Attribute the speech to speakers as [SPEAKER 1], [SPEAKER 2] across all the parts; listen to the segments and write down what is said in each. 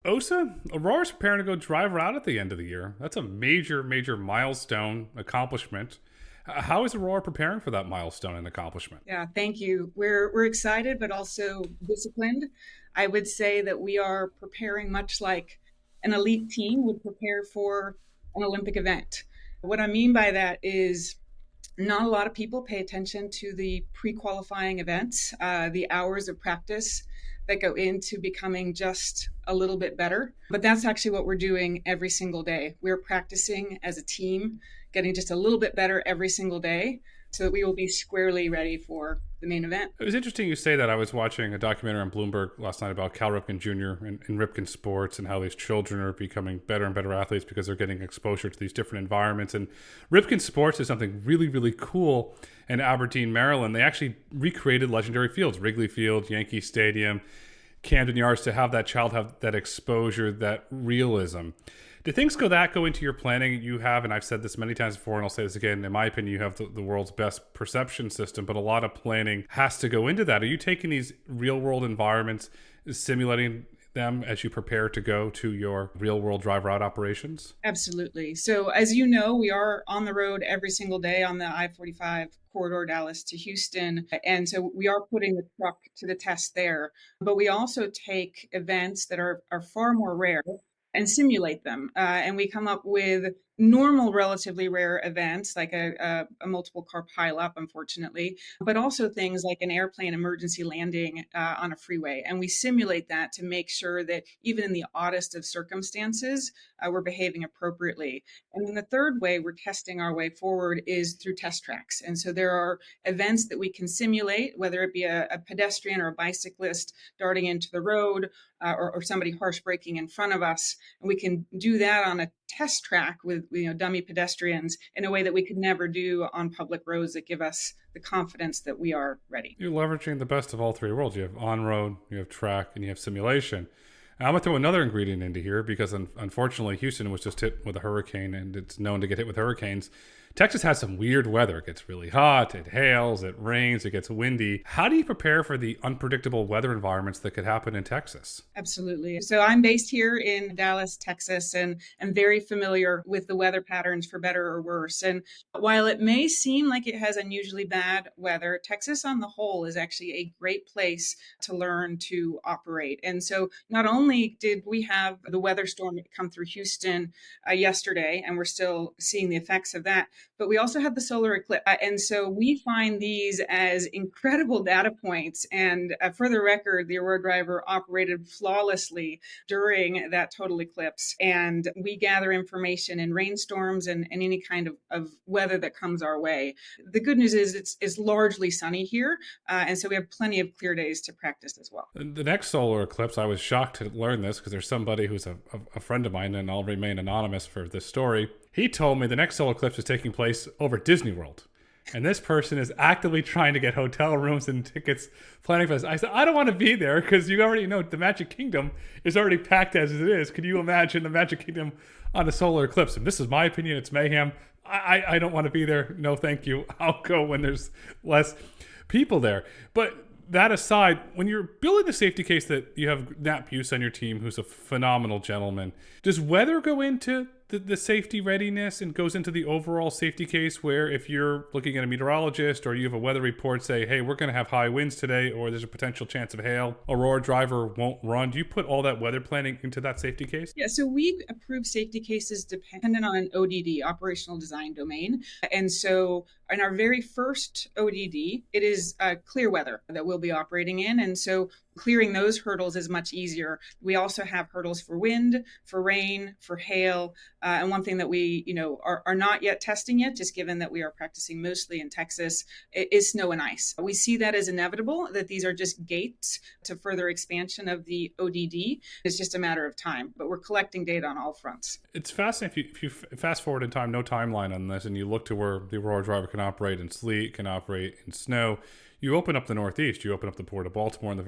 [SPEAKER 1] Osa, Aurora's preparing to go drive route at the end of the year. That's a major, major milestone accomplishment. How is Aurora preparing for that milestone and accomplishment?
[SPEAKER 2] Yeah, thank you. We're excited, but also disciplined. I would say that we are preparing much like an elite team would prepare for an Olympic event. What I mean by that is not a lot of people pay attention to the pre-qualifying events, the hours of practice that go into becoming just a little bit better. But that's actually what we're doing every single day. We're practicing as a team, getting just a little bit better every single day so that we will be squarely ready for the main event.
[SPEAKER 1] It was interesting you say that. I was watching a documentary on Bloomberg last night about Cal Ripken Jr. and Ripken Sports and how these children are becoming better and better athletes because they're getting exposure to these different environments. And Ripken Sports is something really, really cool in Aberdeen, Maryland. They actually recreated legendary fields, Wrigley Field, Yankee Stadium, Camden Yards, to have that child have that exposure, that realism. Do things go into your planning? You have, and I've said this many times before, and I'll say this again, in my opinion, you have the world's best perception system, but a lot of planning has to go into that. Are you taking these real world environments, simulating them as you prepare to go to your real world drive route operations?
[SPEAKER 2] Absolutely. So, as you know, we are on the road every single day on the I-45 corridor, Dallas to Houston. And so we are putting the truck to the test there. But we also take events that are far more rare and simulate them. And we come up with normal, relatively rare events like a multiple car pileup, unfortunately, but also things like an airplane emergency landing on a freeway. And we simulate that to make sure that even in the oddest of circumstances, we're behaving appropriately. And then the third way we're testing our way forward is through test tracks. And so there are events that we can simulate, whether it be a pedestrian or a bicyclist darting into the road, or somebody harsh braking in front of us. And we can do that on a test track with dummy pedestrians in a way that we could never do on public roads that give us the confidence that we are ready.
[SPEAKER 1] You're leveraging the best of all three worlds. You have on road, you have track, and you have simulation. And I'm going to throw another ingredient into here because unfortunately Houston was just hit with a hurricane, and it's known to get hit with hurricanes. Texas has some weird weather. It gets really hot, it hails, it rains, it gets windy. How do you prepare for the unpredictable weather environments that could happen in Texas?
[SPEAKER 2] Absolutely. So I'm based here in Dallas, Texas, and I'm very familiar with the weather patterns for better or worse. And while it may seem like it has unusually bad weather, Texas on the whole is actually a great place to learn to operate. And so not only did we have the weather storm come through Houston yesterday, and we're still seeing the effects of that, but we also had the solar eclipse. And so we find these as incredible data points. And for the record, the Aurora driver operated flawlessly during that total eclipse. And we gather information in rainstorms and any kind of weather that comes our way. The good news is it's largely sunny here. And so we have plenty of clear days to practice as well.
[SPEAKER 1] The next solar eclipse, I was shocked to learn this because there's somebody who's a friend of mine, and I'll remain anonymous for this story. He told me the next solar eclipse is taking place over Disney World. And this person is actively trying to get hotel rooms and tickets, planning for this. I said, I don't want to be there because you already know the Magic Kingdom is already packed as it is. Can you imagine the Magic Kingdom on a solar eclipse? And this is my opinion. It's mayhem. I don't want to be there. No, thank you. I'll go when there's less people there. But that aside, when you're building the safety case that you have Nat Buse on your team, who's a phenomenal gentleman, does weather go into the safety readiness and goes into the overall safety case, where if you're looking at a meteorologist or you have a weather report say, hey, we're going to have high winds today, or there's a potential chance of hail, Aurora driver won't run, do you put all that weather planning into that safety case?
[SPEAKER 2] Yeah, so we approve safety cases dependent on an ODD, operational design domain. And so in our very first ODD, it is clear weather that we'll be operating in. And so clearing those hurdles is much easier. We also have hurdles for wind, for rain, for hail. And one thing that we, are not yet testing yet, just given that we are practicing mostly in Texas, is snow and ice. We see that as inevitable, that these are just gates to further expansion of the ODD. It's just a matter of time, but we're collecting data on all fronts.
[SPEAKER 1] It's fascinating. If you fast forward in time, no timeline on this, and you look to where the Aurora driver can operate in sleet, can operate in snow, you open up the Northeast, you open up the Port of Baltimore and the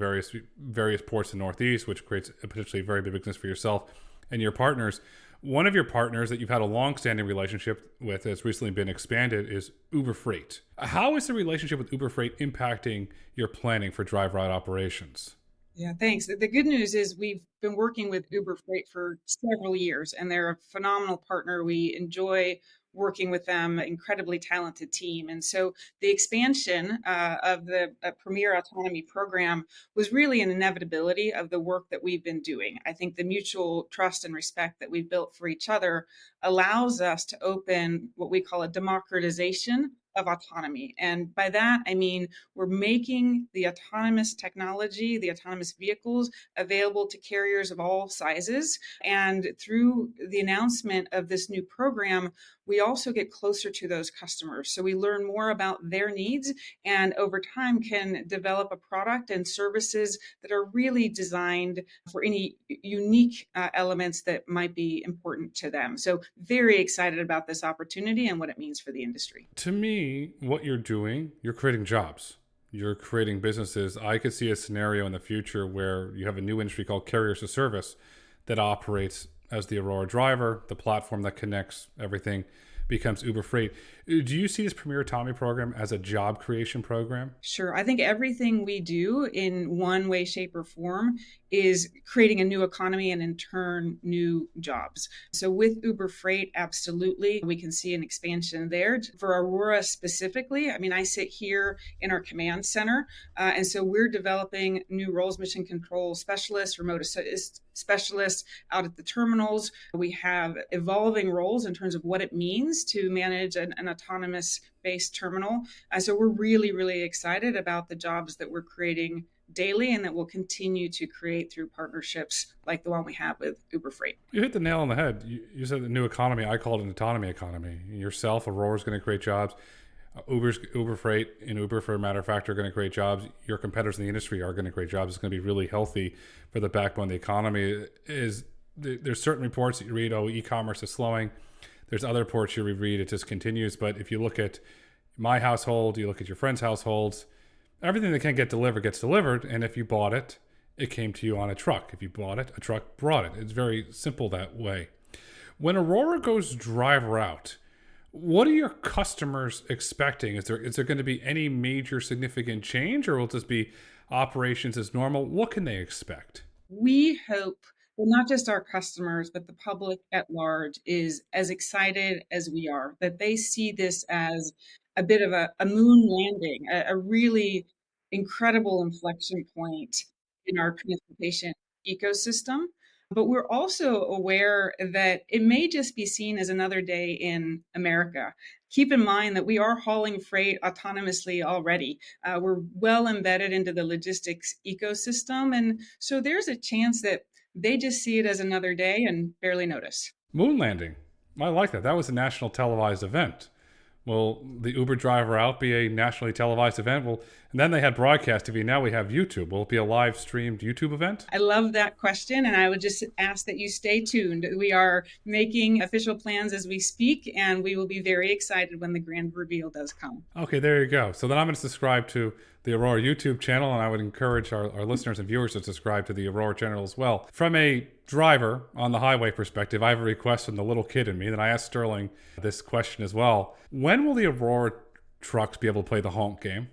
[SPEAKER 1] various ports in the Northeast, which creates a potentially very big business for yourself and your partners. One of your partners that you've had a long-standing relationship with has recently been expanded is Uber Freight. How is the relationship with Uber Freight impacting your planning for drive route operations?
[SPEAKER 2] Yeah, thanks. The good news is we've been working with Uber Freight for several years, and they're a phenomenal partner. We enjoy working with them, incredibly talented team. And so the expansion of the Premier Autonomy program was really an inevitability of the work that we've been doing. I think the mutual trust and respect that we've built for each other allows us to open what we call a democratization of autonomy. And by that, I mean, we're making the autonomous technology, the autonomous vehicles available to carriers of all sizes. And through the announcement of this new program, we also get closer to those customers. So we learn more about their needs and over time can develop a product and services that are really designed for any unique elements that might be important to them. So very excited about this opportunity and what it means for the industry.
[SPEAKER 1] To me, what you're doing, you're creating jobs. You're creating businesses. I could see a scenario in the future where you have a new industry called carriers as a service that operates as the Aurora driver, the platform that connects everything becomes Uber Freight. Do you see this Premier Autonomy program as a job creation program?
[SPEAKER 2] Sure. I think everything we do in one way, shape, or form is creating a new economy and in turn, new jobs. So with Uber Freight, absolutely, we can see an expansion there. For Aurora specifically, I mean, I sit here in our command center. And so we're developing new roles, mission control specialists, remote assist specialists out at the terminals. We have evolving roles in terms of what it means to manage an autonomous based terminal. So we're really, really excited about the jobs that we're creating daily and that we'll continue to create through partnerships like the one we have with Uber Freight.
[SPEAKER 1] You hit the nail on the head. You said the new economy. I call it an autonomy economy. Yourself, Aurora's going to create jobs. Uber Freight and Uber, for a matter of fact, are going to create jobs. Your competitors in the industry are going to create jobs. It's going to be really healthy for the backbone of the economy. There's certain reports that you read, oh, e-commerce is slowing. There's other reports you read, it just continues. But if you look at my household, you look at your friends' households, everything that can get delivered gets delivered. And if you bought it, it came to you on a truck. If you bought it, a truck brought it. It's very simple that way. When Aurora goes driver out, what are your customers expecting? Is there going to be any major significant change, or will it just be operations as normal? What can they expect?
[SPEAKER 2] We hope, well, not just our customers, but the public at large is as excited as we are, that they see this as a bit of a moon landing, a really incredible inflection point in our transportation ecosystem. But we're also aware that it may just be seen as another day in America. Keep in mind that we are hauling freight autonomously already. We're well embedded into the logistics ecosystem. And so there's a chance that they just see it as another day and barely notice.
[SPEAKER 1] Moon landing. I like that. That was a national televised event. Will the Uber driver out be a nationally televised event? Well, and then they had broadcast TV. Now we have YouTube. Will it be a live streamed YouTube event?
[SPEAKER 2] I love that question. And I would just ask that you stay tuned. We are making official plans as we speak, and we will be very excited when the grand reveal does come.
[SPEAKER 1] Okay, there you go. So then I'm going to subscribe to the Aurora YouTube channel, and I would encourage our listeners and viewers to subscribe to the Aurora channel as well. From a driver on the highway perspective, I have a request from the little kid in me that I asked Sterling this question as well. When will the Aurora trucks be able to play the honk game?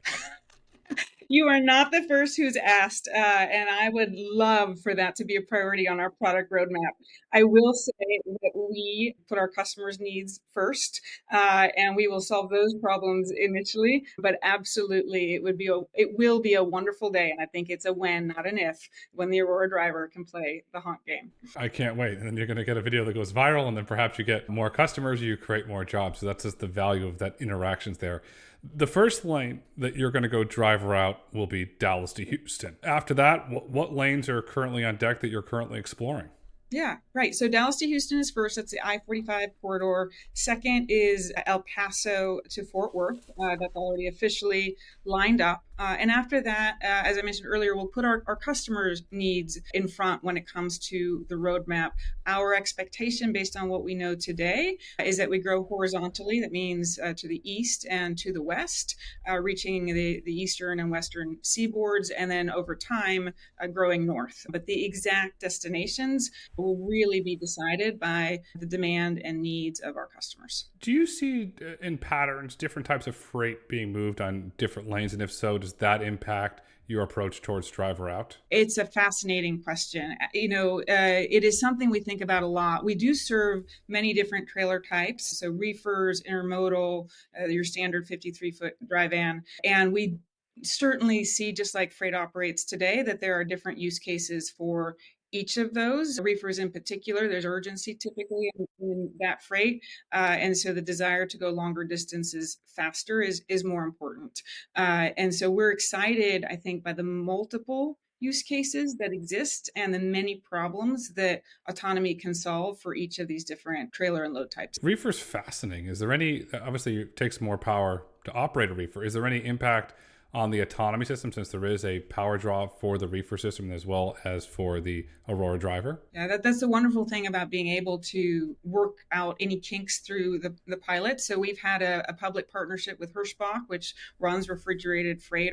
[SPEAKER 2] You are not the first who's asked, and I would love for that to be a priority on our product roadmap. I will say that we put our customers' needs first, and we will solve those problems initially. But absolutely, it will be a wonderful day, and I think it's a when, not an if, when the Aurora driver can play the honk game.
[SPEAKER 1] I can't wait. And then you're going to get a video that goes viral, and then perhaps you get more customers, you create more jobs. So that's just the value of that interactions there. The first lane that you're going to go driver out will be Dallas to Houston. After that, what lanes are currently on deck that you're currently exploring?
[SPEAKER 2] Yeah, right. So Dallas to Houston is first. That's the I-45 corridor. Second is El Paso to Fort Worth. That's already officially lined up. And after that, as I mentioned earlier, we'll put our customers' needs in front when it comes to the roadmap. Our expectation, based on what we know today, is that we grow horizontally. That means to the east and to the west, reaching the eastern and western seaboards, and then over time, growing north. But the exact destinations will really be decided by the demand and needs of our customers.
[SPEAKER 1] Do you see in patterns different types of freight being moved on different lanes? And if so, does does that impact your approach towards driver out?
[SPEAKER 2] It's a fascinating question. It is something we think about a lot. We do serve many different trailer types, so reefers, intermodal, your standard 53-foot dry van, and we certainly see, just like freight operates today, that there are different use cases for each of those. Reefers in particular, there's urgency typically in that freight. And so the desire to go longer distances faster is more important. And so we're excited, I think, by the multiple use cases that exist and the many problems that autonomy can solve for each of these different trailer and load types.
[SPEAKER 1] Reefer's fascinating. Is there any, obviously it takes more power to operate a reefer. Is there any impact on the autonomy system, since there is a power draw for the reefer system as well as for the Aurora driver?
[SPEAKER 2] Yeah, that's the wonderful thing about being able to work out any kinks through the pilot. So we've had a public partnership with Hirschbach, which runs refrigerated freight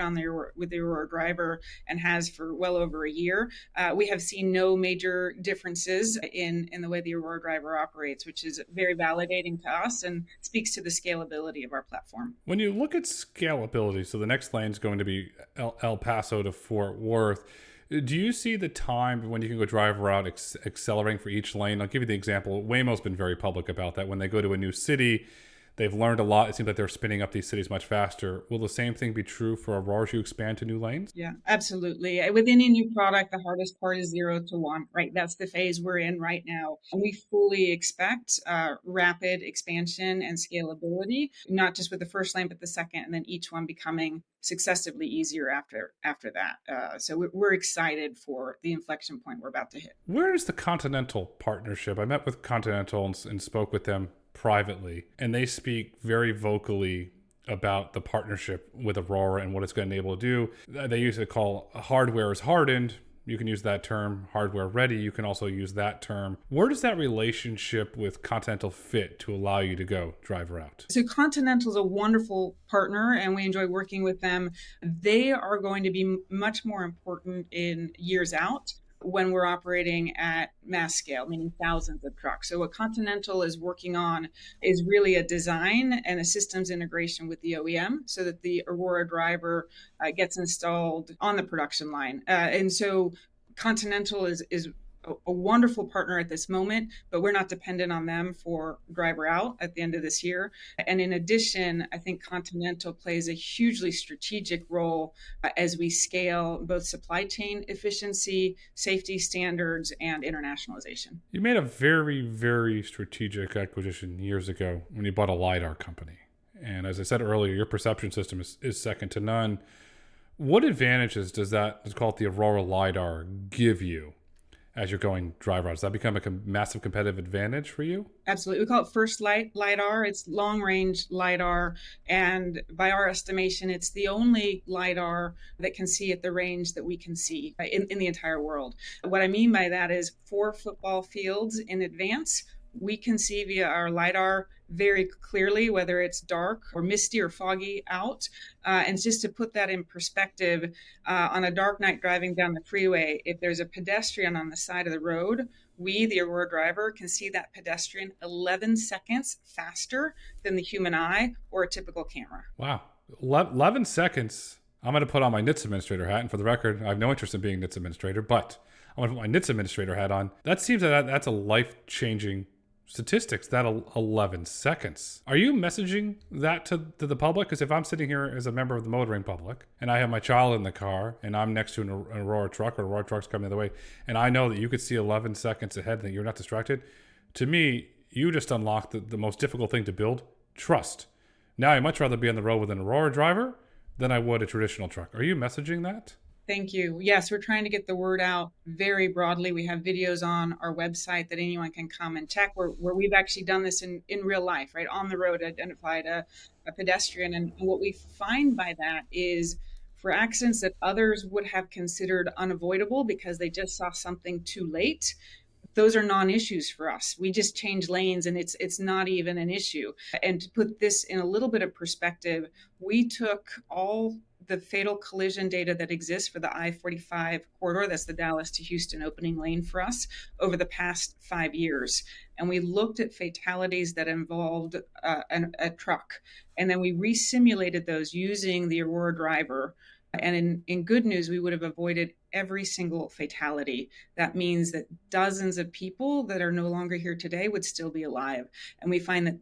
[SPEAKER 2] with the Aurora driver and has for well over a year. We have seen no major differences in the way the Aurora driver operates, which is very validating to us and speaks to the scalability of our platform.
[SPEAKER 1] When you look at scalability, so the next lane is going to be El Paso to Fort Worth. Do you see the time when you can go driver out accelerating for each lane? I'll give you the example. Waymo's been very public about that. When they go to a new city, they've learned a lot. It seems like they're spinning up these cities much faster. Will the same thing be true for Aurora as you expand to new lanes?
[SPEAKER 2] Yeah, absolutely. With any new product, the hardest part is 0 to 1, right? That's the phase we're in right now. And we fully expect rapid expansion and scalability, not just with the first lane, but the second, and then each one becoming successively easier after that. So we're excited for the inflection point we're about to hit.
[SPEAKER 1] Where is the Continental partnership? I met with Continental and spoke with them privately, and they speak very vocally about the partnership with Aurora and what it's going to enable to do. They used to call hardware is hardened. You can use that term. Hardware ready. You can also use that term. Where does that relationship with Continental fit to allow you to go driver out?
[SPEAKER 2] So Continental is a wonderful partner and we enjoy working with them. They are going to be much more important in years out when we're operating at mass scale, meaning thousands of trucks. So what Continental is working on is really a design and a systems integration with the OEM so that the Aurora driver gets installed on the production line. And so Continental is a wonderful partner at this moment, but we're not dependent on them for driver out at the end of this year. And in addition, I think Continental plays a hugely strategic role as we scale both supply chain efficiency, safety standards, and internationalization.
[SPEAKER 1] You made a very, very strategic acquisition years ago when you bought a LiDAR company. And as I said earlier, your perception system is second to none. What advantages does that, let's call it the Aurora LiDAR, give you as you're going driver out? Does that become a massive competitive advantage for you?
[SPEAKER 2] Absolutely. We call it FirstLight LiDAR. It's long-range LiDAR. And by our estimation, it's the only LiDAR that can see at the range that we can see in the entire world. What I mean by that is 4 football fields in advance, we can see via our LiDAR very clearly whether it's dark or misty or foggy out. And just to put that in perspective, on a dark night driving down the freeway, if there's a pedestrian on the side of the road, we, the Aurora driver, can see that pedestrian 11 seconds faster than the human eye or a typical camera.
[SPEAKER 1] Wow. 11 seconds. I'm going to put on my NHTSA administrator hat. And for the record, I have no interest in being NHTSA administrator, but I'm going to put my NHTSA administrator hat on. That seems that's a life-changing statistics, that 11 seconds. Are you messaging that to the public? Because if I'm sitting here as a member of the motoring public and I have my child in the car and I'm next to an Aurora truck or Aurora truck's coming the other way and I know that you could see 11 seconds ahead and that you're not distracted, to me, you just unlocked the most difficult thing to build, trust. Now I'd much rather be on the road with an Aurora driver than I would a traditional truck. Are you messaging that?
[SPEAKER 2] Thank you. Yes, we're trying to get the word out very broadly. We have videos on our website that anyone can come and check where we've actually done this in real life, right? On the road, identified a pedestrian. And what we find by that is for accidents that others would have considered unavoidable because they just saw something too late, those are non-issues for us. We just change lanes and it's not even an issue. And to put this in a little bit of perspective, we took all the fatal collision data that exists for the I-45 corridor, that's the Dallas to Houston opening lane for us, over the past 5 years. And we looked at fatalities that involved a truck. And then we re-simulated those using the Aurora driver And in good news, we would have avoided every single fatality. That means that dozens of people that are no longer here today would still be alive. And we find that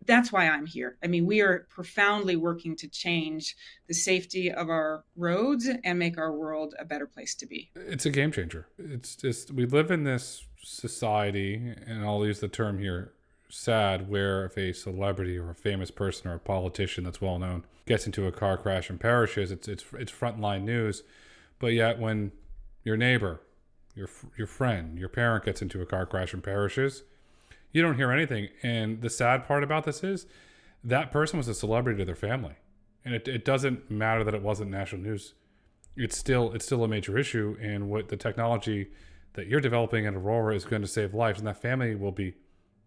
[SPEAKER 2] that's why I'm here. I mean, we are profoundly working to change the safety of our roads and make our world a better place to be.
[SPEAKER 1] It's a game changer. It's just, we live in this society, and I'll use the term here, sad, where if a celebrity or a famous person or a politician that's well known gets into a car crash and perishes, it's frontline news. But yet when your neighbor, your friend, your parent gets into a car crash and perishes, you don't hear anything. And the sad part about this is that person was a celebrity to their family. And it doesn't matter that it wasn't national news. It's still a major issue. And what the technology that you're developing at Aurora is going to save lives. And that family will be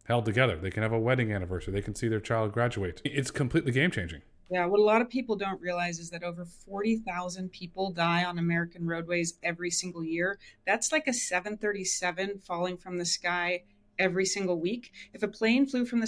[SPEAKER 1] held together. They can have a wedding anniversary. They can see their child graduate. It's completely game changing.
[SPEAKER 2] Yeah, what a lot of people don't realize is that over 40,000 people die on American roadways every single year. That's like a 737 falling from the sky every single week. If a plane fell from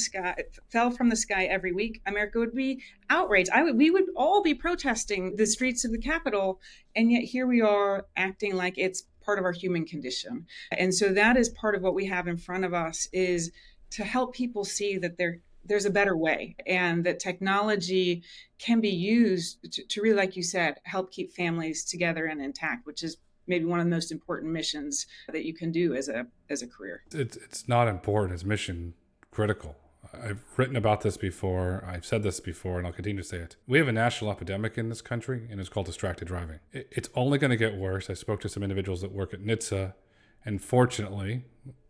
[SPEAKER 2] the sky every week, America would be outraged. We would all be protesting the streets of the Capitol, and yet here we are acting like it's part of our human condition. And so that is part of what we have in front of us, is to help people see that there's a better way, and that technology can be used to really, like you said, help keep families together and intact, which is maybe one of the most important missions that you can do as a career.
[SPEAKER 1] It's not important, it's mission critical. I've written about this before, I've said this before, and I'll continue to say it. We have a national epidemic in this country, and it's called distracted driving. It's only going to get worse. I spoke to some individuals that work at NHTSA, and fortunately,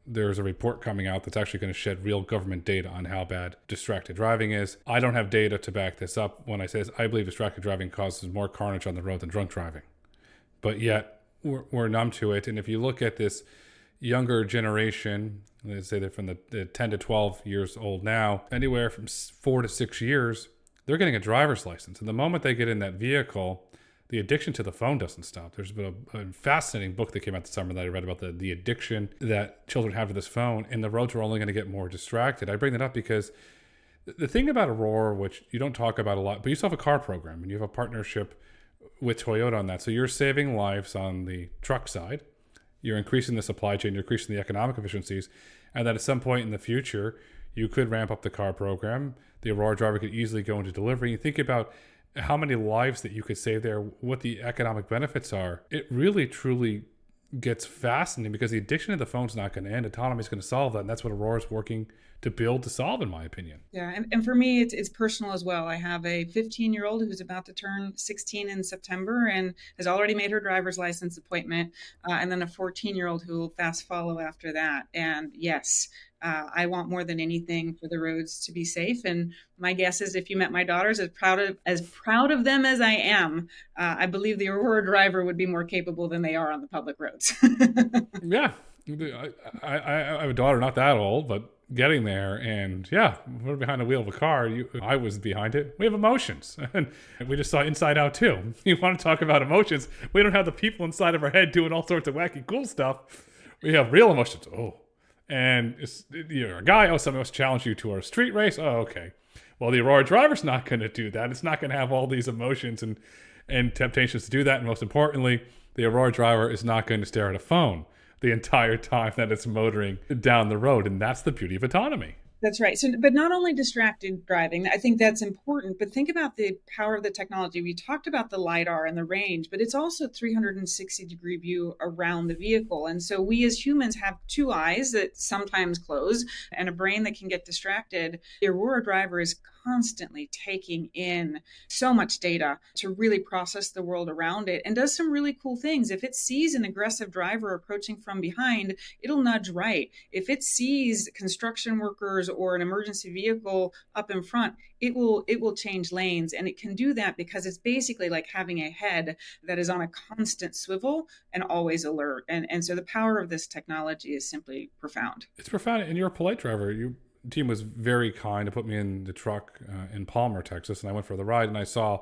[SPEAKER 1] there's a report coming out that's actually going to shed real government data on how bad distracted driving is. I don't have data to back this up when I say this. I believe distracted driving causes more carnage on the road than drunk driving. But yet, we're numb to it. And if you look at this younger generation, let's say they're from the 10 to 12 years old now, anywhere from 4 to 6 years, they're getting a driver's license. And the moment they get in that vehicle, the addiction to the phone doesn't stop. There's been a fascinating book that came out this summer that I read about the addiction that children have to this phone, and the roads are only going to get more distracted. I bring that up because the thing about Aurora, which you don't talk about a lot, but you still have a car program, and you have a partnership with Toyota on that. So you're saving lives on the truck side. You're increasing the supply chain, you're increasing the economic efficiencies, and that at some point in the future, you could ramp up the car program. The Aurora driver could easily go into delivery. You think about how many lives that you could save there, what the economic benefits are. It really, truly gets fascinating because the addiction to the phone's not going to end. Autonomy is going to solve that, and that's what Aurora's working to build to solve, in my opinion.
[SPEAKER 2] Yeah, and for me, it's personal as well. I have a 15-year-old who's about to turn 16 in September and has already made her driver's license appointment, and then a 14-year-old who will fast follow after that. And yes, I want more than anything for the roads to be safe. And my guess is, if you met my daughters, as proud of them as I am, I believe the Aurora driver would be more capable than they are on the public roads.
[SPEAKER 1] Yeah, I have a daughter not that old, but getting there, and yeah, we're behind the wheel of a car. I was behind it. We have emotions, and we just saw Inside Out too. You want to talk about emotions? We don't have the people inside of our head doing all sorts of wacky cool stuff. We have real emotions. Oh, and you're a guy. Oh, somebody else challenged you to a street race. Oh, okay. Well, the Aurora driver's not going to do that. It's not going to have all these emotions and temptations to do that. And most importantly, the Aurora driver is not going to stare at a phone the entire time that it's motoring down the road. And that's the beauty of autonomy.
[SPEAKER 2] That's right. So, but not only distracted driving, I think that's important, but think about the power of the technology. We talked about the LiDAR and the range, but it's also 360-degree view around the vehicle. And so we as humans have two eyes that sometimes close and a brain that can get distracted. The Aurora driver is constantly taking in so much data to really process the world around it, and does some really cool things. If it sees an aggressive driver approaching from behind, it'll nudge right. If it sees construction workers or an emergency vehicle up in front, it will change lanes. And it can do that because it's basically like having a head that is on a constant swivel and always alert. And so the power of this technology is simply profound.
[SPEAKER 1] It's profound. And you're a polite driver. Your team was very kind to put me in the truck in Palmer, Texas, and I went for the ride, and I saw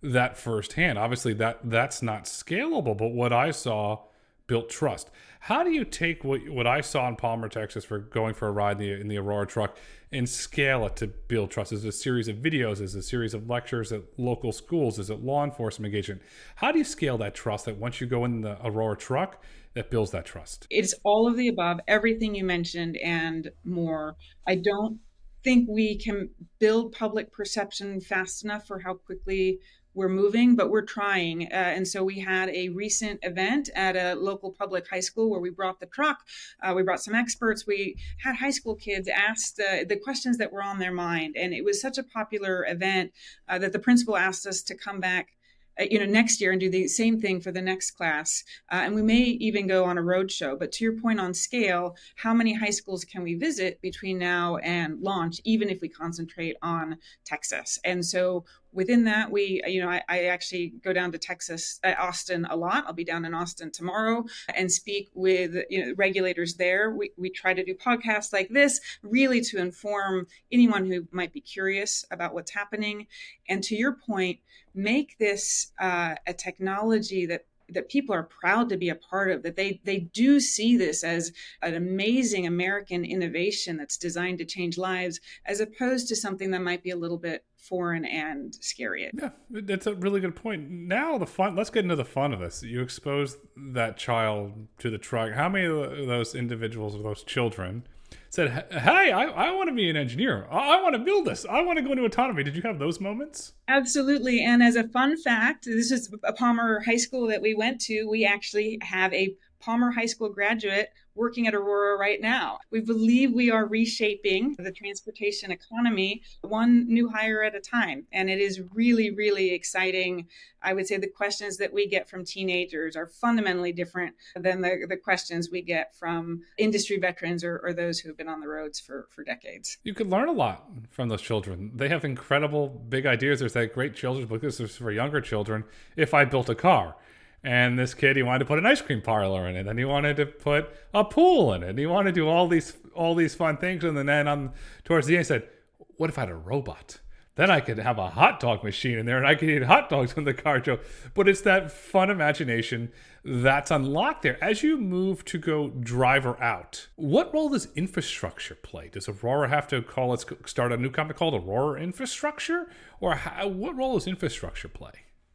[SPEAKER 1] that firsthand. Obviously, that's not scalable, but what I saw built trust. How do you take what I saw in Palmer, Texas for going for a ride in the Aurora truck and scale it to build trust? Is it a series of videos? Is it a series of lectures at local schools? Is it law enforcement engagement? How do you scale that trust that once you go in the Aurora truck, that builds that trust?
[SPEAKER 2] It's all of the above, everything you mentioned and more. I don't think we can build public perception fast enough for how quickly we're moving, but we're trying. And so we had a recent event at a local public high school where we brought the truck. We brought some experts. We had high school kids ask the questions that were on their mind. And it was such a popular event that the principal asked us to come back next year and do the same thing for the next class. And we may even go on a road show. But to your point on scale, how many high schools can we visit between now and launch, even if we concentrate on Texas? And so within that, I actually go down to Texas, Austin a lot. I'll be down in Austin tomorrow and speak with regulators there. We try to do podcasts like this, really to inform anyone who might be curious about what's happening. And to your point, make this a technology that people are proud to be a part of, that they do see this as an amazing American innovation that's designed to change lives, as opposed to something that might be a little bit foreign and scary.
[SPEAKER 1] Yeah, that's a really good point. Now let's get into the fun of this. You expose that child to the truck. How many of those individuals or those children said, hey, I want to be an engineer. I want to build this. I want to go into autonomy. Did you have those moments?
[SPEAKER 2] Absolutely. And as a fun fact, this is a Palmer High School that we went to. We actually have a Palmer High School graduate working at Aurora right now. We believe we are reshaping the transportation economy one new hire at a time. And it is really, really exciting. I would say the questions that we get from teenagers are fundamentally different than the questions we get from industry veterans or those who have been on the roads for decades.
[SPEAKER 1] You could learn a lot from those children. They have incredible big ideas. There's that great children's book. This is for younger children. If I Built a Car. And this kid, he wanted to put an ice cream parlor in it, and he wanted to put a pool in it, and he wanted to do all these fun things. And then towards the end, he said, "What if I had a robot? Then I could have a hot dog machine in there, and I could eat hot dogs in the car, Joe." But it's that fun imagination that's unlocked there. As you move to go driver out, what role does infrastructure play? Does Aurora have to start a new company called Aurora Infrastructure, or what role does infrastructure play?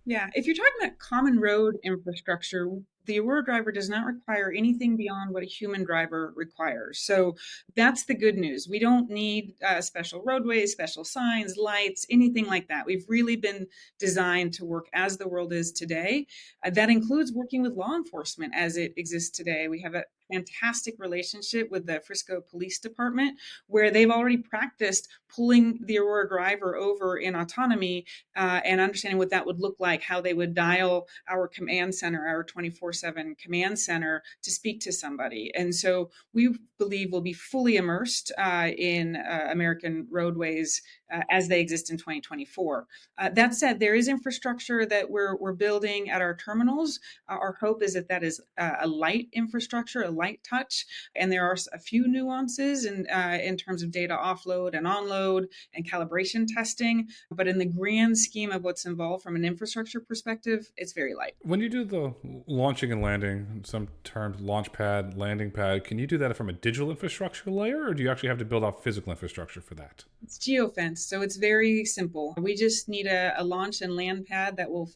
[SPEAKER 2] Yeah, if you're talking about common road infrastructure, the Aurora driver does not require anything beyond what a human driver requires. So that's the good news. We don't need special roadways, special signs, lights, anything like that. We've really been designed to work as the world is today. That includes working with law enforcement as it exists today. We have a fantastic relationship with the Frisco Police Department, where they've already practiced pulling the Aurora driver over in autonomy and understanding what that would look like, how they would dial our command center, our 24/7 command center to speak to somebody. And so we believe we'll be fully immersed in American roadways as they exist in 2024. That said, there is infrastructure that we're building at our terminals. Our hope is that is a light infrastructure, a light touch, and there are a few nuances in terms of data offload and onload and calibration testing. But in the grand scheme of what's involved from an infrastructure perspective, it's very light.
[SPEAKER 1] When you do the launching and landing, some terms, launch pad, landing pad, can you do that from a digital infrastructure layer, or do you actually have to build out physical infrastructure for that?
[SPEAKER 2] It's geofenced, so it's very simple. We just need a launch and land pad that will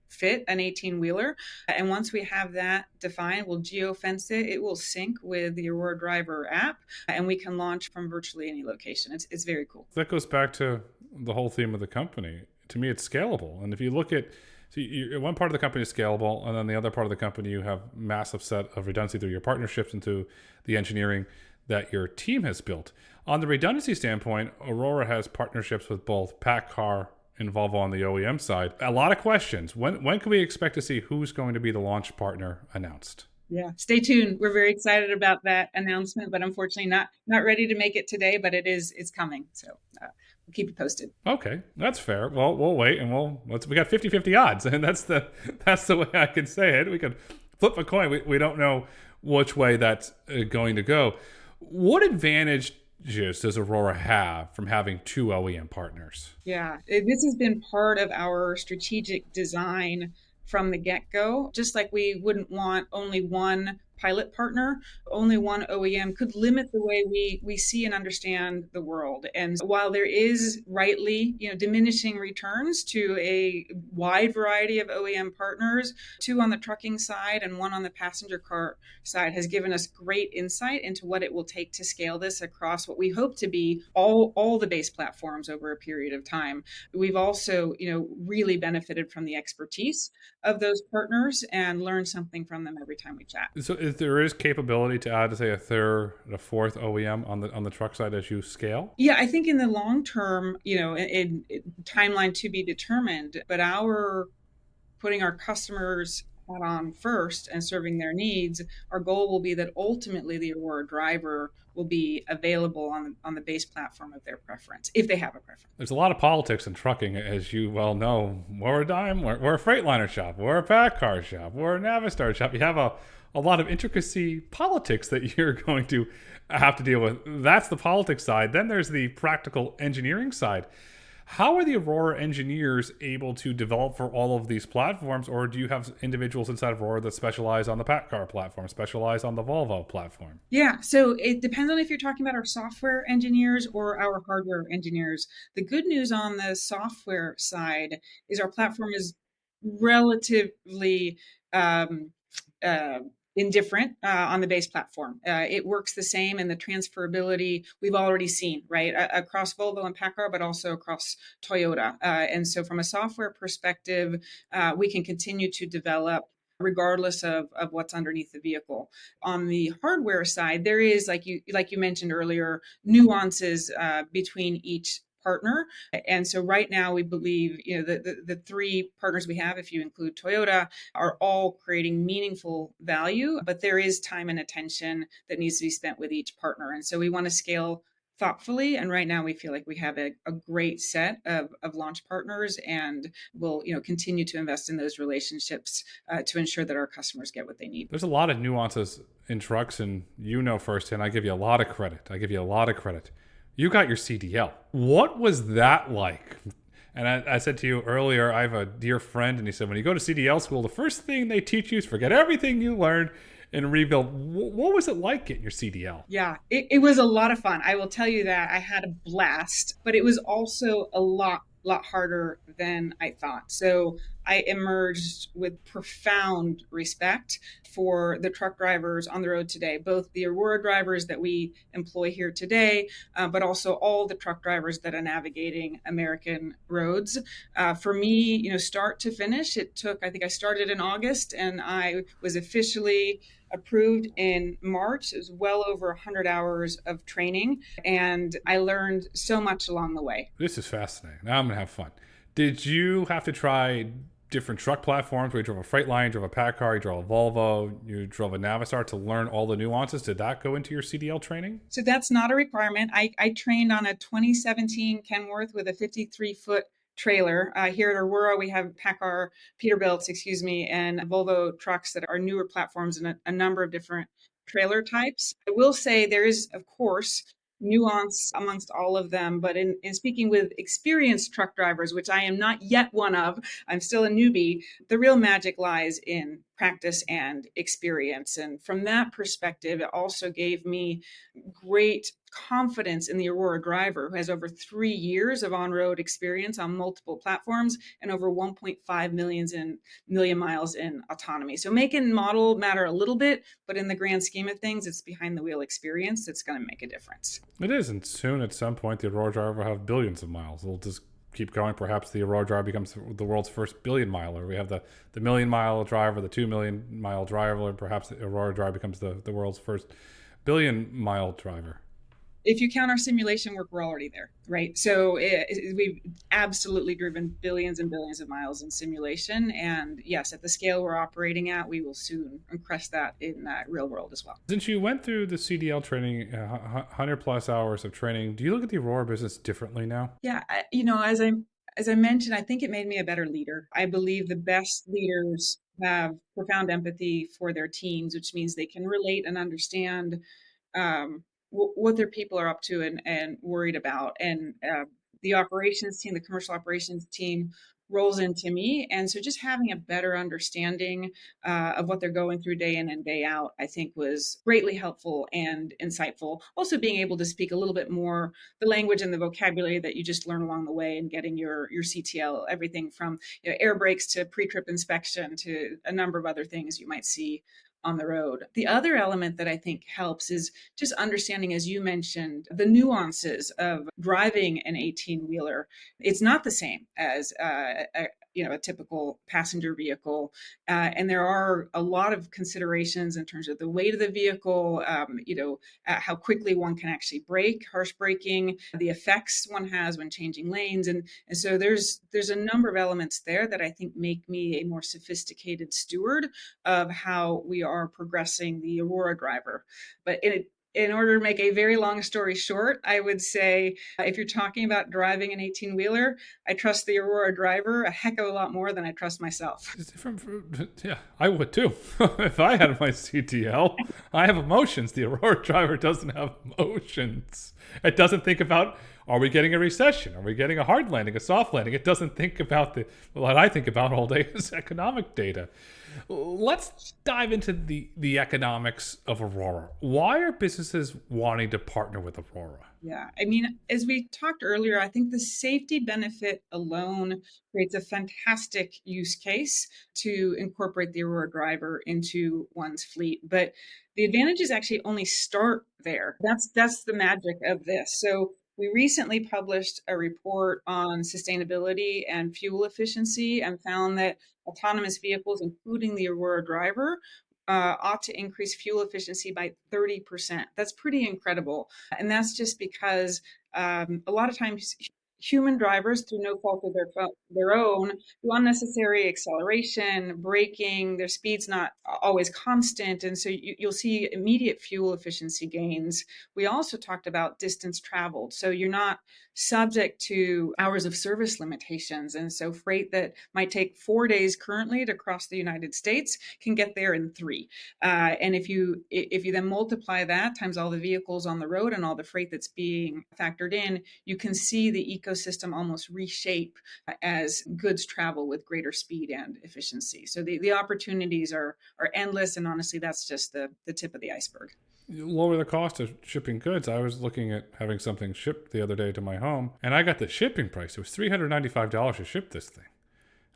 [SPEAKER 2] fit an 18-wheeler. And once we have that defined, we'll geofence it. It will sync with the Aurora Driver app, and we can launch from virtually any location. It's very cool.
[SPEAKER 1] That goes back to the whole theme of the company. To me, it's scalable. And if you look at, one part of the company is scalable, and then the other part of the company, you have massive set of redundancy through your partnerships and through the engineering that your team has built. On the redundancy standpoint, Aurora has partnerships with both PACCAR and Volvo on the OEM side. A lot of questions. When can we expect to see who's going to be the launch partner announced?
[SPEAKER 2] Yeah, stay tuned. We're very excited about that announcement, but unfortunately not ready to make it today, but it's coming. So we'll keep you posted.
[SPEAKER 1] Okay, that's fair. Well, we'll wait, and we got 50-50 odds, and that's the way I can say it. We could flip a coin. We don't know which way that's going to go. What advantage does Aurora have from having two OEM partners?
[SPEAKER 2] Yeah, this has been part of our strategic design from the get-go. Just like we wouldn't want only one pilot partner. Only one OEM could limit the way we see and understand the world. And while there is rightly, diminishing returns to a wide variety of OEM partners, two on the trucking side and one on the passenger car side has given us great insight into what it will take to scale this across what we hope to be all the base platforms over a period of time. We've also, really benefited from the expertise of those partners and learn something from them every time we chat.
[SPEAKER 1] So if there is capability to add, say, a third, a fourth OEM on the truck side as you scale?
[SPEAKER 2] Yeah, I think in the long term, in timeline to be determined, but our putting our customers hat on first and serving their needs, our goal will be that ultimately the Aurora driver will be available on the base platform of their preference, if they have a preference.
[SPEAKER 1] There's a lot of politics in trucking, as you well know. We're a dime, we're a Freightliner shop, we're a PACCAR shop, we're a Navistar shop. You have a lot of intricacy politics that you're going to have to deal with. That's the politics side. Then there's the practical engineering side. How are the Aurora engineers able to develop for all of these platforms, or do you have individuals inside of Aurora that specialize on the PACCAR platform, specialize on the Volvo platform?
[SPEAKER 2] Yeah, so it depends on if you're talking about our software engineers or our hardware engineers. The good news on the software side is our platform is relatively um, uh, indifferent on the base platform. It works the same, and the transferability we've already seen, right, across Volvo and PACCAR, but also across Toyota. And so, from a software perspective, we can continue to develop regardless of what's underneath the vehicle. On the hardware side, there is, like you mentioned earlier, nuances between each partner. And so right now we believe, the three partners we have, if you include Toyota, are all creating meaningful value, but there is time and attention that needs to be spent with each partner. And so we want to scale thoughtfully. And right now we feel like we have a great set of launch partners, and we'll, continue to invest in those relationships to ensure that our customers get what they need.
[SPEAKER 1] There's a lot of nuances in trucks, and firsthand, I give you a lot of credit. You got your CDL. What was that like? And I said to you earlier, I have a dear friend, and he said, when you go to CDL school, the first thing they teach you is forget everything you learned and rebuild. What was it like getting your CDL?
[SPEAKER 2] Yeah, it was a lot of fun. I will tell you that I had a blast, but it was also a lot harder than I thought. So I emerged with profound respect for the truck drivers on the road today, both the Aurora drivers that we employ here today, but also all the truck drivers that are navigating American roads. For me, start to finish, it took, I think I started in August and I was officially approved in March. It was well over 100 hours of training, and I learned so much along the way.
[SPEAKER 1] This is fascinating. Now I'm going to have fun. Did you have to try different truck platforms where you drove a Freightliner, you drove a PACCAR, you drove a Volvo, you drove a Navistar to learn all the nuances? Did that go into your CDL training?
[SPEAKER 2] So that's not a requirement. I trained on a 2017 Kenworth with a 53-foot trailer. Here at Aurora, we have PACCAR Peterbilts, and Volvo trucks that are newer platforms and a number of different trailer types. I will say there is, of course, nuance amongst all of them, but in speaking with experienced truck drivers, which I am not yet one of, I'm still a newbie, the real magic lies in practice and experience. And from that perspective, it also gave me great confidence in the Aurora driver, who has over 3 years of on-road experience on multiple platforms and over 1.5 million miles in autonomy. So make and model matter a little bit, but in the grand scheme of things, it's behind the wheel experience that's going to make a difference.
[SPEAKER 1] It is, and soon at some point, the Aurora driver will have billions of miles. It'll just keep going. Perhaps the Aurora driver becomes the world's first billion miler. We have the million mile driver, the 2 million mile driver, and perhaps the Aurora driver becomes the world's first billion mile driver.
[SPEAKER 2] If you count our simulation work, we're already there, right? So we've absolutely driven billions and billions of miles in simulation. And yes, at the scale we're operating at, we will soon crest that in real world as well.
[SPEAKER 1] Since you went through the CDL training, 100 plus hours of training, do you look at the Aurora business differently now?
[SPEAKER 2] Yeah, as I mentioned, I think it made me a better leader. I believe the best leaders have profound empathy for their teams, which means they can relate and understand what their people are up to and worried about. And the operations team, the commercial operations team, rolls into me. And so just having a better understanding of what they're going through day in and day out, I think was greatly helpful and insightful. Also being able to speak a little bit more the language and the vocabulary that you just learn along the way and getting your CTL, everything from air brakes to pre-trip inspection to a number of other things you might see on the road. The other element that I think helps is just understanding, as you mentioned, the nuances of driving an 18-wheeler. It's not the same as a typical passenger vehicle, and there are a lot of considerations in terms of the weight of the vehicle, how quickly one can actually brake, harsh braking, the effects one has when changing lanes, and so there's a number of elements there that I think make me a more sophisticated steward of how we are progressing the Aurora driver. But in order to make a very long story short, I would say if you're talking about driving an 18-wheeler, I trust the Aurora driver a heck of a lot more than I trust myself.
[SPEAKER 1] It's different. Yeah, I would too. If I had my CTL, I have emotions. The Aurora driver doesn't have emotions. It doesn't think about, are we getting a recession? Are we getting a hard landing, a soft landing? It doesn't think about what I think about all day is economic data. Let's dive into the economics of Aurora. Why are businesses wanting to partner with Aurora?
[SPEAKER 2] Yeah, I mean, as we talked earlier, I think the safety benefit alone creates a fantastic use case to incorporate the Aurora driver into one's fleet. But the advantages actually only start there. That's the magic of this. So we recently published a report on sustainability and fuel efficiency and found that autonomous vehicles, including the Aurora driver, ought to increase fuel efficiency by 30%. That's pretty incredible. And that's just because a lot of times human drivers, through no fault of their own, do unnecessary acceleration, braking, their speed's not always constant. And so you'll see immediate fuel efficiency gains. We also talked about distance traveled. So you're not subject to hours of service limitations. And so freight that might take 4 days currently to cross the United States can get there in 3. And if you then multiply that times all the vehicles on the road and all the freight that's being factored in, you can see the ecosystem almost reshape as goods travel with greater speed and efficiency. So the opportunities are endless. And honestly, that's just the tip of the iceberg.
[SPEAKER 1] Lower the cost of shipping goods. I was looking at having something shipped the other day to my home, and I got the shipping price. It was $395 to ship this thing.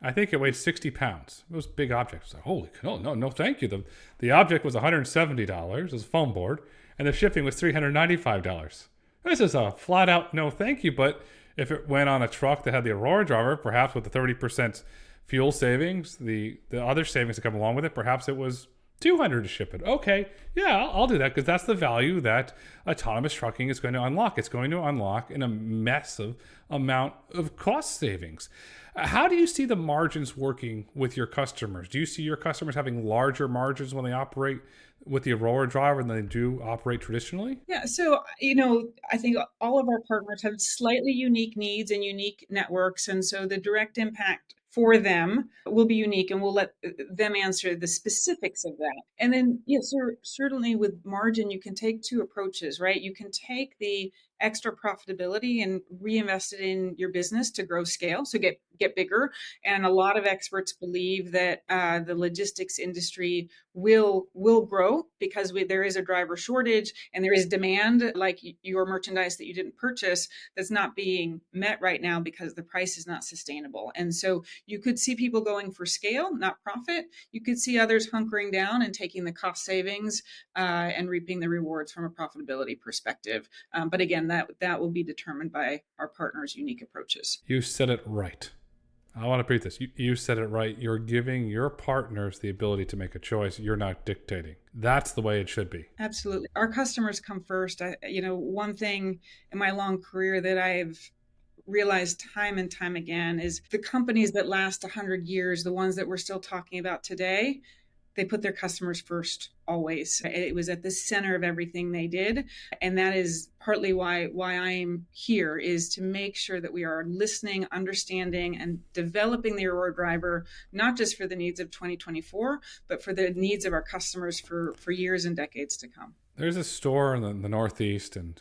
[SPEAKER 1] I think it weighed 60 pounds. It was a big object. I was like, holy cow, no, thank you. The object was $170. It was a foam board, and the shipping was $395. This is a flat out no thank you, but if it went on a truck that had the Aurora driver, perhaps with the 30% fuel savings, the other savings that come along with it, perhaps it was $200 to ship it. Okay, yeah, I'll do that because that's the value that autonomous trucking is going to unlock. It's going to unlock in a massive amount of cost savings. How do you see the margins working with your customers? Do you see your customers having larger margins when they operate with the Aurora driver than they do operate traditionally?
[SPEAKER 2] Yeah, so, I think all of our partners have slightly unique needs and unique networks. And so the direct impact for them will be unique, and we'll let them answer the specifics of that. And then, yes, certainly with margin, you can take two approaches, right? You can take the extra profitability and reinvest it in your business to grow scale, so get bigger. And a lot of experts believe that the logistics industry will grow because there is a driver shortage and there is demand, like your merchandise that you didn't purchase, that's not being met right now because the price is not sustainable. And so you could see people going for scale, not profit. You could see others hunkering down and taking the cost savings and reaping the rewards from a profitability perspective. But again, that will be determined by our partners' unique approaches.
[SPEAKER 1] You said it right. I want to repeat this. You said it right. You're giving your partners the ability to make a choice. You're not dictating. That's the way it should be.
[SPEAKER 2] Absolutely. Our customers come first. One thing in my long career that I've realized time and time again is the companies that last 100 years, the ones that we're still talking about today, they put their customers first always. It was at the center of everything they did. And that is partly why I'm here, is to make sure that we are listening, understanding, and developing the Aurora driver, not just for the needs of 2024, but for the needs of our customers for years and decades to come.
[SPEAKER 1] There's a store in the Northeast, and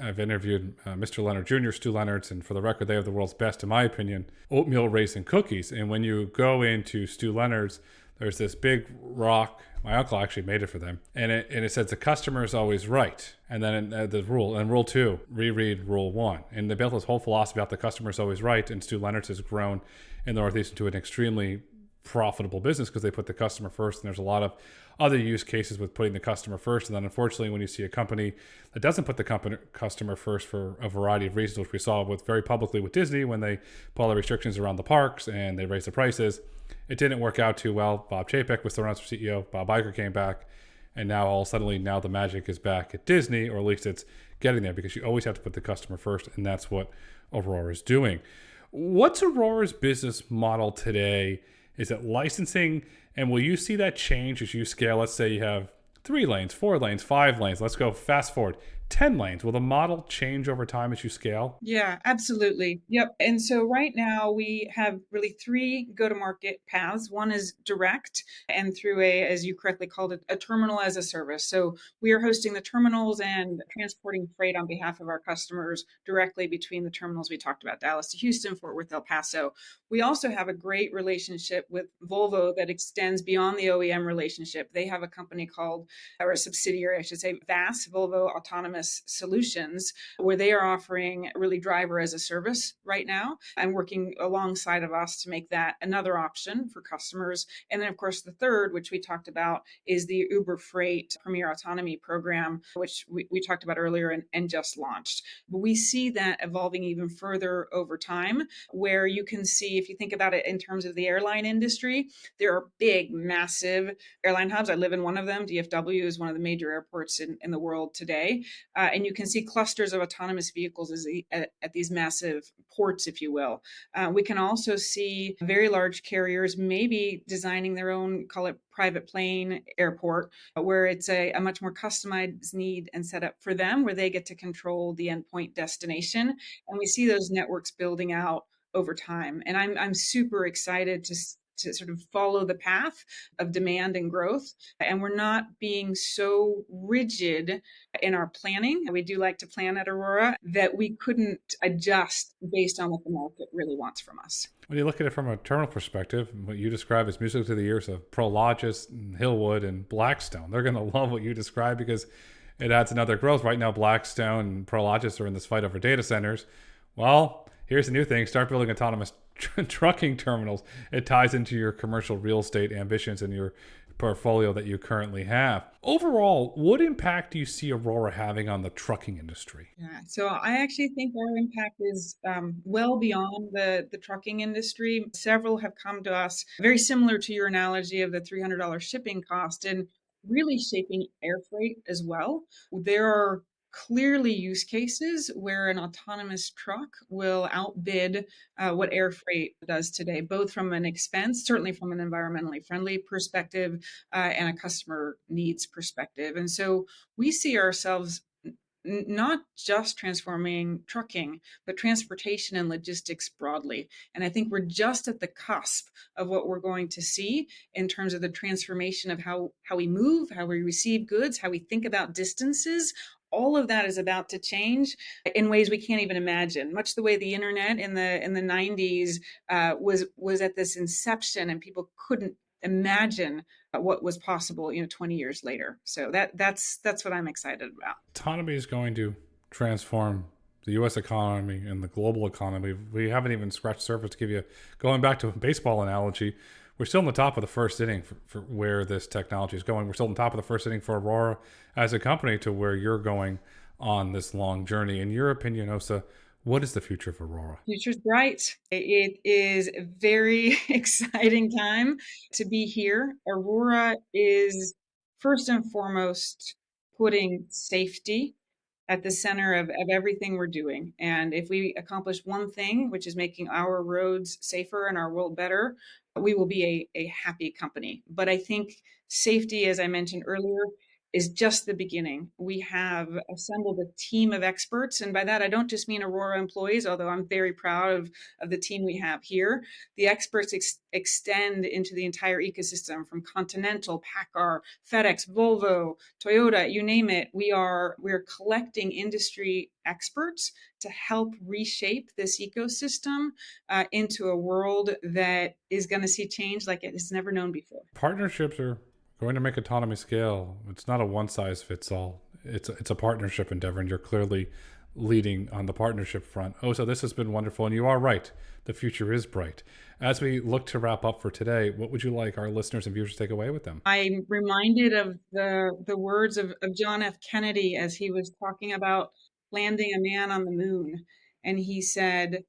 [SPEAKER 1] I've interviewed Mr. Leonard Jr., Stu Leonard's, and for the record, they have the world's best, in my opinion, oatmeal raisin cookies. And when you go into Stu Leonard's, there's this big rock. My uncle actually made it for them, and it says the customer is always right. And then the rule, and rule 2, reread rule 1. And they built this whole philosophy about the customer is always right. And Stu Leonard's has grown in the Northeast into an extremely profitable business because they put the customer first. And there's a lot of other use cases with putting the customer first. And then unfortunately, when you see a company that doesn't put the customer first for a variety of reasons, which we saw with very publicly with Disney when they put all the restrictions around the parks and they raised the prices, it didn't work out too well. Bob Chapek was thrown out as CEO. Bob Iger came back. And now now the magic is back at Disney, or at least it's getting there, because you always have to put the customer first. And that's what Aurora is doing. What's Aurora's business model today? Is it licensing? And will you see that change as you scale? Let's say you have 3 lanes, 4 lanes, 5 lanes. Let's go fast forward. 10 lanes. Will the model change over time as you scale?
[SPEAKER 2] Yeah, absolutely. Yep. And so right now we have really 3 go-to-market paths. One is direct and through as you correctly called it, a terminal as a service. So we are hosting the terminals and transporting freight on behalf of our customers directly between the terminals we talked about, Dallas to Houston, Fort Worth, El Paso. We also have a great relationship with Volvo that extends beyond the OEM relationship. They have a company called, or a subsidiary, I should say, VAS, Volvo Autonomy Solutions, where they are offering really driver as a service right now and working alongside of us to make that another option for customers. And then, of course, the third, which we talked about, is the Uber Freight Premier Autonomy program, which we talked about earlier and just launched. But we see that evolving even further over time, where you can see, if you think about it in terms of the airline industry, there are big, massive airline hubs. I live in one of them. DFW is one of the major airports in the world today. And you can see clusters of autonomous vehicles at these massive ports, if you will. We can also see very large carriers maybe designing their own, call it private plane airport, where it's a much more customized need and setup for them, where they get to control the endpoint destination. And we see those networks building out over time. And I'm super excited to sort of follow the path of demand and growth. And we're not being so rigid in our planning. We do like to plan at Aurora that we couldn't adjust based on what the market really wants from us.
[SPEAKER 1] When you look at it from a terminal perspective, what you describe as music to the ears of Prologis, and Hillwood, and Blackstone, they're going to love what you describe because it adds another growth. Right now, Blackstone and Prologis are in this fight over data centers. Well, here's the new thing. Start building autonomous trucking terminals. It ties into your commercial real estate ambitions and your portfolio that you currently have. Overall, what impact do you see Aurora having on the trucking industry?
[SPEAKER 2] Yeah, so I actually think our impact is well beyond the trucking industry. Several have come to us, very similar to your analogy of the $300 shipping cost, and really shaping air freight as well. There are clearly use cases where an autonomous truck will outbid what air freight does today, both from an expense, certainly from an environmentally friendly perspective, and a customer needs perspective. And so we see ourselves not just transforming trucking, but transportation and logistics broadly. And I think we're just at the cusp of what we're going to see in terms of the transformation of how we move, how we receive goods, how we think about distances. All of that is about to change in ways we can't even imagine. Much the way the internet in the 90s was at this inception, and people couldn't imagine what was possible 20 years later. So that's what I'm excited about.
[SPEAKER 1] Autonomy is going to transform the U.S. economy and the global economy. We haven't even scratched the surface. To give you, going back to a baseball analogy, we're still in the top of the first inning for where this technology is going. We're still in the top of the first inning for Aurora as a company to where you're going on this long journey. In your opinion, Ossa, what is the future of Aurora?
[SPEAKER 2] Future's bright. It is a very exciting time to be here. Aurora is first and foremost putting safety at the center of everything we're doing. And if we accomplish one thing, which is making our roads safer and our world better, we will be a happy company. But I think safety, as I mentioned earlier, is just the beginning. We have assembled a team of experts. And by that, I don't just mean Aurora employees, although I'm very proud of the team we have here. The experts extend into the entire ecosystem from Continental, PACCAR, FedEx, Volvo, Toyota, you name it. We're collecting industry experts to help reshape this ecosystem into a world that is going to see change like it has never known before.
[SPEAKER 1] Partnerships are going to make autonomy scale. It's not a one size fits all. It's a partnership endeavor, and you're clearly leading on the partnership front. Ossa, this has been wonderful, and you are right. The future is bright. As we look to wrap up for today, what would you like our listeners and viewers to take away with them?
[SPEAKER 2] I'm reminded of the words of John F. Kennedy as he was talking about landing a man on the moon. And he said,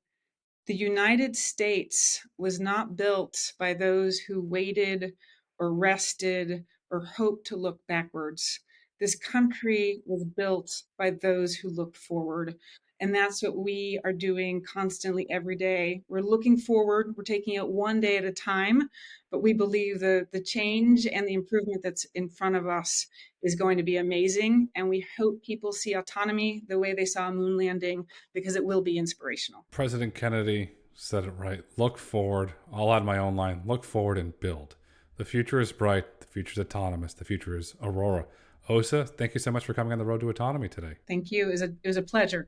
[SPEAKER 2] "The United States was not built by those who waited or rested or hoped to look backwards. This country was built by those who looked forward." And that's what we are doing constantly every day. We're looking forward, we're taking it one day at a time, but we believe the change and the improvement that's in front of us is going to be amazing. And we hope people see autonomy the way they saw a moon landing, because it will be inspirational.
[SPEAKER 1] President Kennedy said it right. Look forward. I'll add my own line. Look forward and build. The future is bright. The future is autonomous. The future is Aurora. Ossa, thank you so much for coming on the road to autonomy today.
[SPEAKER 2] Thank you. It was a pleasure.